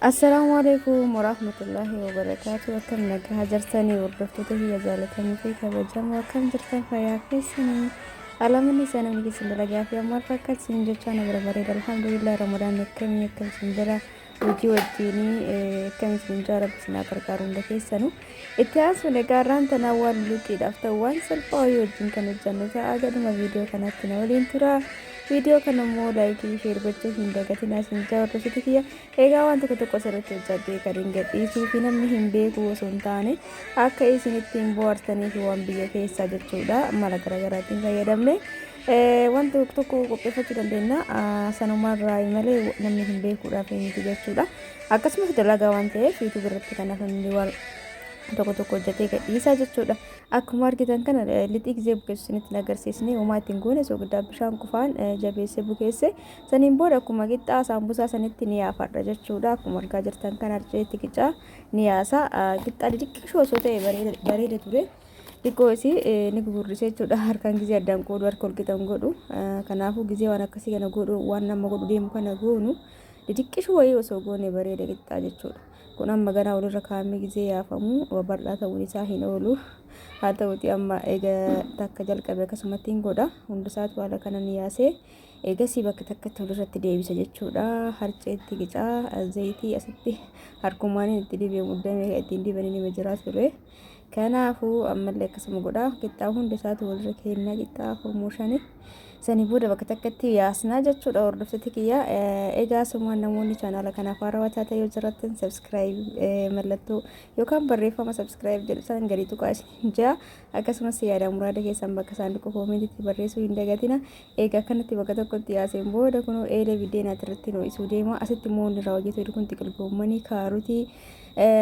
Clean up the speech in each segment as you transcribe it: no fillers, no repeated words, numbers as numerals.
Assalamualaikum warahmatullahi wabarakatuh. Akkam nagaa jirtanii hordoftoota biyya jaallatamuu fi kabajamoo akkam jirtan fayyaa keessanii alamanni sana ni keessa dalagaa fi ammaal fakkaat sin jechaa na bira bareeda alhamdulillah ramadaan akkam sin bira hojii wajjiinii akkam sin jaa rabbi sinaa qarqaaru hunda keessanu itti aansu nagaarraan tanaa waan luuqiidhaaf ta'u waan salphaa wayii wajjiin kan hojjannu ta'a gaduma viidiyoo kanatti na waliin tura. Video kana mo like share gochuu hin dagatinaa sin jaa hordoftoota kiyya egaa waan tokko sirriitti hojjadhee kan hin gadhiisuu fi namni hin beeku osoo hin taane akka isin ittiin bohaartanii fi waan biyya keessaa jechuudha mala garaagaraatiin fayyadamne waan tokko qopheeffachuu dandeenya sanumarraa malee namni hin beekuudhaaf miti jechuudha akkasumas dalagaa waan ta'eef YouTube irratti kanaaf namni waan tokko hojjatee gadhiisaa jechuudha akkuma argitan kana lixii gisee bukeessinitti agarsiisne homaa ittiin goone soogiddaa bishaan qufaan jabeessee bukeesse saniin booda akkuma qixxaa saambusaa sanitti ni yaafadha jechuudha akkuma argaa jirtan kana arceetti qicaa ni yaasa qixxaa xixiqqoo osoo ta'e bareeda ture xiqqoo isii ni gugurrisee jechuudha harkaan gisee addaan qoodu harka olqitan godhu kanaafuu gisee waan akkasii kana godhu waan nama godhu deemu kana goonu xixiqqoo wayii osoo goone bareeda qixxaa jechuudha kun amma ganaa walirra kaa'amee gisee yaafamu bal'aa ta'uun isaa hin oolu haa ta'uuti amma egaa takka jalqabe akkasumatti hin godha hundisaatu haala kana ni yaasee eegasii bakka takkatti walirratti deebisa jechuudha harceetti qicaa zayitii asitti harkumaan itti dibee muddamee ittiin dibanii ni jiraatu ture kanaafuu ammallee akkasuma godha qixxaa hundisaatu walirra kennaa qixxaa formooshaanii sanii booda bakka takkatti yaasnaa jechuudha hordoftoota kiyya egaa sumaan namoonni chaanaala kanaaf haarawaa ta'e yoo jiraattan subscribe mallattoo yookaan barreeffama subscribe jedhu san gadi tuqaa isin jaa akkasumas yaada muraada keessan bakka saanduqa koomentiitti barreessuu hin dagatina egaa kanatti bakka tokkotti yaaseen booda kunoo eelee biddeen asirratti noo'isuu deema asitti immoo hundi irraa hojjetu kun xiqilgoomanii kaarotii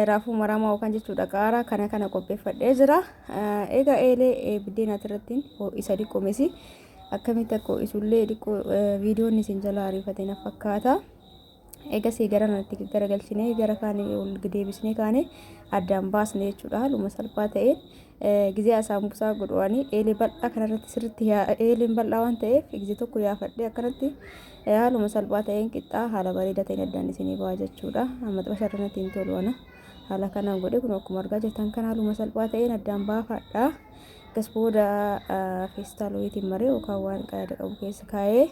raafuu maramaa yookaan jechuudha qaaraa kana qopheeffadhee jira egaa eelee biddeen asirratti isa dhiqomesi akkamitti akka isullee dhiqoo viidiyoon isin jala ariifatee na fakkaata egaa si gara natti garagalchinee gara kaanii ol deebisnee kaane addaan baasne jechuudha haaluma salphaa ta'een gisee asaambusaa godhanii eelee bal'aa kanarratti sirriitti eeleen bal'aa waan ta'eef gisee tokko yaafadhee akkanatti haaluma salphaa ta'een qixxaa haala bareedaa ta'een addaan isinii ba'a jechuudha amma basharranatti hin tolu ana haala kanaan godhe kun akkuma argaa jirtan kan haaluma salphaa ta'een addaan baafadha gasbooda feestaalootiin maree yookaan waan qaada qabu keessa kaa'ee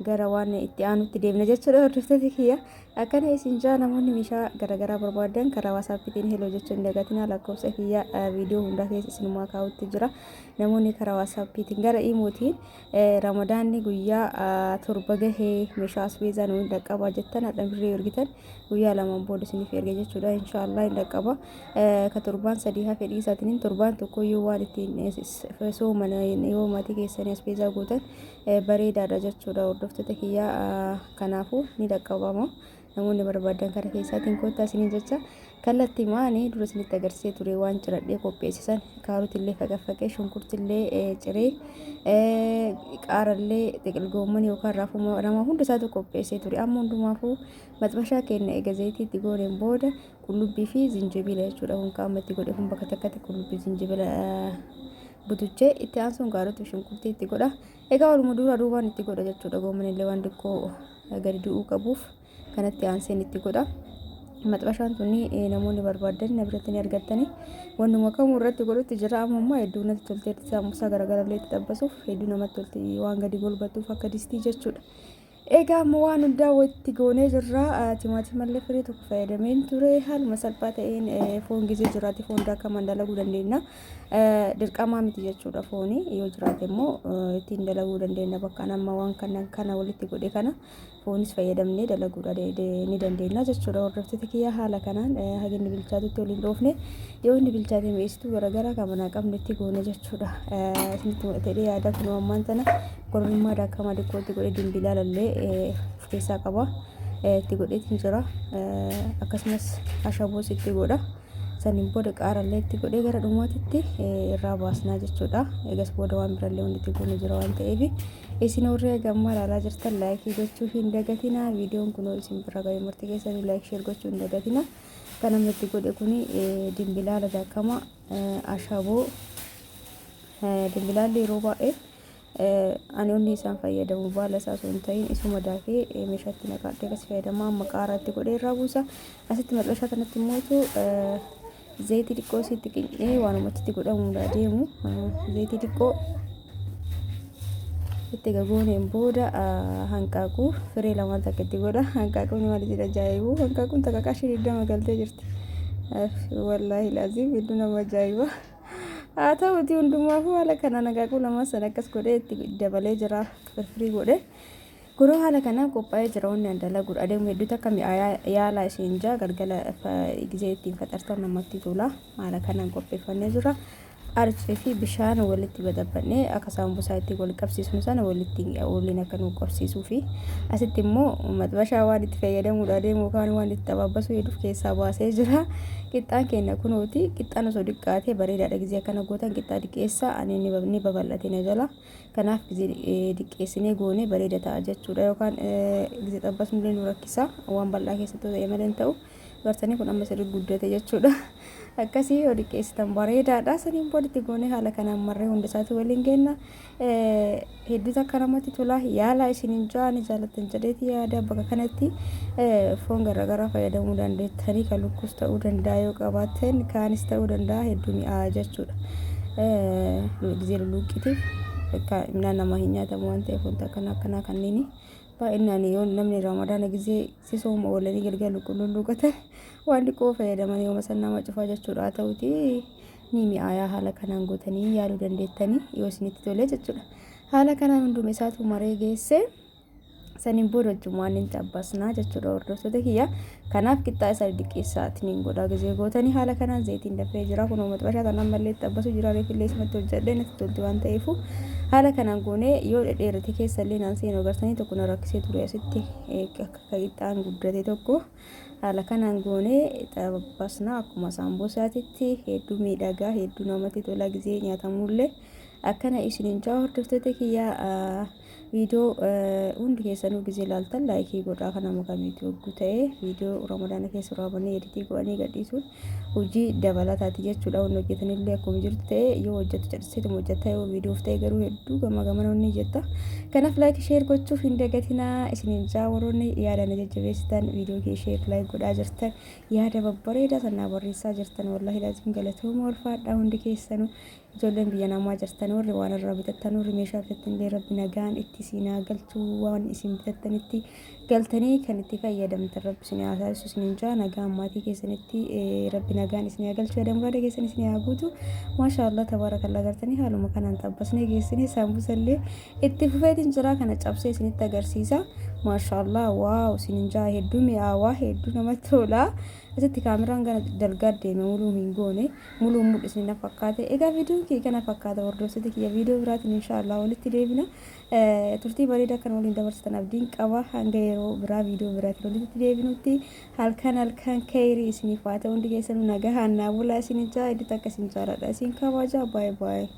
gara waan itti aanutti deemna jechuudha hordoftoota kiyya akkana isin jaa namoonni meeshaa garaagaraa barbaadan karaa waasaappiitiin heloo jechuun hin dagatinaa lakkoofsa kiyya viidiyoo hundaa keessa isinumaa kaa'utti jira namoonni karaa waasaappiitiin gara imootiin ramadaanni guyyaa torba gahee meeshaa asbeezaa nuyi dhaqqabaa jettan hadha birree ergitan guyyaa lamaan booda isiniif erge jechuudha inshaallah hin dhaqqaba ka torbaan sadii haa fedhii isaatiin torbaan tokko yoo waan ittiin soomana yoo maatii keessanii asbeezaa gootan bareedaadha jechuudha hordoftoota kiyya kanaafuu ni dhaqqabama namoonni barbaadan karaa keessaatiin koottaa isiniin jecha kallattii maanii dura isinitti agarsiisee ture waan ciradhee qopheessisan kaarotillee faqaffaqee shunkurtillee ciree qaarallee xiqilgoomman yookaan raafuu maramaa hunda isaatu qopheessee ture amma hundumaafuu maxbashaa kenna eega zayitiitti gooneen booda qullubbii fi zinjibila jechuudha kun qaamatti godhe kun bakka takkatti qullubbii zinjibila butuchee itti aansuun kaarotii shunkurtii itti godha egaa waluma duubaan itti godha jechuudha goomanillee waan xiqqoo gadi du'uu qabuuf kanatti aanseen itti godha maxbashaan tunni namoonni barbaadan na biratti ni argattani wannuma kamuu irratti godhutti jira amma hedduu natti tolteetti saambusaa garagarallee itti xabbasuuf hedduu namatti tolti waan gadi golbatuuf akka distii jechuudha egaa amma waan hundaa walitti goonee jirra timaatimaallee firii tokko fayyadameen ture haaluma salphaa ta'een foon gisee jiraate foon daakamaan dalaguu dandeenya dirqamaa miti jechuudha foonii yoo jiraate immoo ittiin dalaguu dandeenya bakka amma waan kana walitti godhe kana foonis fayyadamnee dalaguudha ni dandeenya jechuudha hordoftoota kiyya haala kanaan haginni bilchaatutti waliin dhoofne yoo inni bilchaate mi'eessituu garaagaraa kamanaa qabnetti goone jechuudha isinitti ta'ee yaada kun ammaan tana qorummaa daakamaa xiqqootti godhe dimbilaalallee of keessaa qaba itti godheetiin jira akkasumas ashaboos itti godha saniin booda qaarallee itti godhee gara dhumaatitti irraa baasnaa jechuudha eegas booda waan birallee wanti itti goone jira waan ta'eef isin warree gammaa ilaalaa jirtan laayikii gochuu hin dagatina viidiyoon kun isin bira ga'ee murtii keessanii laayik sheer gochuu hin dagatina kan namni itti godhe kuni dimbilaala daakamaa ashaboo dimbilaalli yeroo baay'ee ani onni isaan fayyadamu baala isaa osoo hin ta'in isuma daakee meeshaatti naqadhee akkas fayyadama. Amma qaaraatti godhee irraa buusa. Asitti madhashaa kanatti immoo zayitii xiqqoo sitti qin'ee waanumatti godhamuun deemu. Zayitii xiqqoo itti gagooneen booda hanqaaquu firee lamaan takka itti godha. Hanqaaquun maaliif ajaa'ibu? Hanqaaquun takka qarshii 20 galtee jirti. Wallaahi laazim hedduu nama ajaa'iba. Haa ta'uutii hundumaafuu haala kanaan hanqaaquu lama sana akkas godhee itti dabalee jira. Firfirii godhee guroo haala kanaan qophaa'ee jira. Wanni andala gurra adeemu hedduu takka mi'aa yaala isheen jaa galgala gizee ittiin faxartan namatti tola. Haala kanaan qopheeffannee jira. Arjii fi bishaan walitti badabannee akka saambusaa itti wal qabsiisnu sana walitti waliin akka nu qabsiisuu fi asitti immoo madbashaa waan itti fayyadamuudha deemu yookaan waan itti tabaabasuu hedduuf keessaa baasee jira. Qixxaan keenya kunooti. Qixxaan osoo diqqaatee bareedaadha. Gizee akkana gootan qixxaa diqqeessa ani ni babal'ate na jala. Kanaaf gizee diqqeessinee goonee bareeda ta'a jechuudha. Yookaan gizee xabbasnu illee nu rakkisa waan bal'aa keessatti ta'e malee hin ta'u. Gartanii kun amma sirrii guddate jechuudha. Akkasii yoo diqqeessitan bareedaadha. Saniin booditti goonee haala kanaan marree hundisaatu waliin geenna. Hedduu takka namatti tola. Yaala isiniin jaani jaalatan jedheeti yaada bakka kanatti foon garaagaraa fayyadamuu dandeettanii kan lukkuus ta'uu danda'a yoo qabaatan kaanis ta'uu danda'a hedduu mi'aa jechuudha. Gizee luluuqitiif minaan nama hin nyaatamu waan ta'eef wanta akkanaa kanneen baay'inaan yoo namni ramadaana gizee sisooma oolanii galgalu qulqulluuqatan waan dhiqoo fayyadaman yoo masan nama cufaa jechuudha. Haa ta'uutii ni mi'aayaa haala kanaan gootanii yaaluu dandeettanii yoo isinitti tolee jechuudha. Haala kanaan hunduma isaatu maree geesse saniin booda wajjumaan hin tabbasnaa jechuudha hordoftoota kiyya. Kanaaf qixxaa isaa diqqeessaatiin godhaa gizee gootanii haala kanaan zayitiin dafee jira. Kun maxbashaa kanaan mallee tabbasu jira. Reefillee isumatti hojjedhee natti tolti waan ta'eefu haala kanaan goonee yoo dhedheerate keessallee naan seenuu agartanii tokko na rakkisee ture asitti akka qixxaan guddate tokko haala kanaan goonee tabbasnaa akkuma saambusaatitti hedduu miidhagaa hedduu namatti tola gizee nyaatamullee akkana isiniin jaa hordoftoota kiyya. Video hundi keessanuu gizee laaltan laayikii godhaa kana maqaamiitti hogguu ta'ee video ramadaana keessa raabanii editii godhanii gadhiisuun hojii dabalataati jechuudha. Wanni hojjetanillee akkuma jirtu ta'ee yoo hojjetu cadhiseetuma hojjetta yoo viidiyoof ta'e garuu hedduu gamana ni jetta. Kanaaf laayikii sheer gochuuf hin dagatinaa. Isiniin jaa warroonni yaada na jajjabeessitan viidiyoo kee sheer laayik godhaa jirtan yaada babbareedaa sanaa barreessaa jirtan wallaahi laazim galatooma ulfaadhaa hundi keessanuu. Ijoolleen biyya namaa jirtan warri waan irraa bitattan warri meeshaa bitattan illee rabbi nagaan itti siinaa galchuu waan isin bitattanitti galtanii kan itti fayyadamtan rabbi isin haa taasisu isiniin jaa nagaan maatii keessanitti rabbi nagaan isin haa galchuu dambaada keessan isin haa guutu maashaallah tabaarakallaa gartanii haaluma kanaan tabbasnee geessinee saambusa illee itti fufeetiin jira kana cabsee isinitti agarsiisa maashaallah waaw isiniin jaa hedduu mi'aawaa hedduu namatti tola. Asitti kaameraan gara dalgaa deeme muluu hin goone muluu mul'isni na fakkaate. Egaa viidiyoon kee kana fakkaata hordoftoota kiyya viidiyoo biraatiin inshaallah walitti deebina. Turtii bareedaa kan waliin dabarsitan abdiin qaba. Hanga yeroo biraa viidiyoo biraatiin walitti deebinutti halkan kayrii isiniif haa ta'u hundi keessanuu nagahaan naa bulaa isiniin jaa edit akka isin jaaladha isin kabaja baay'ee.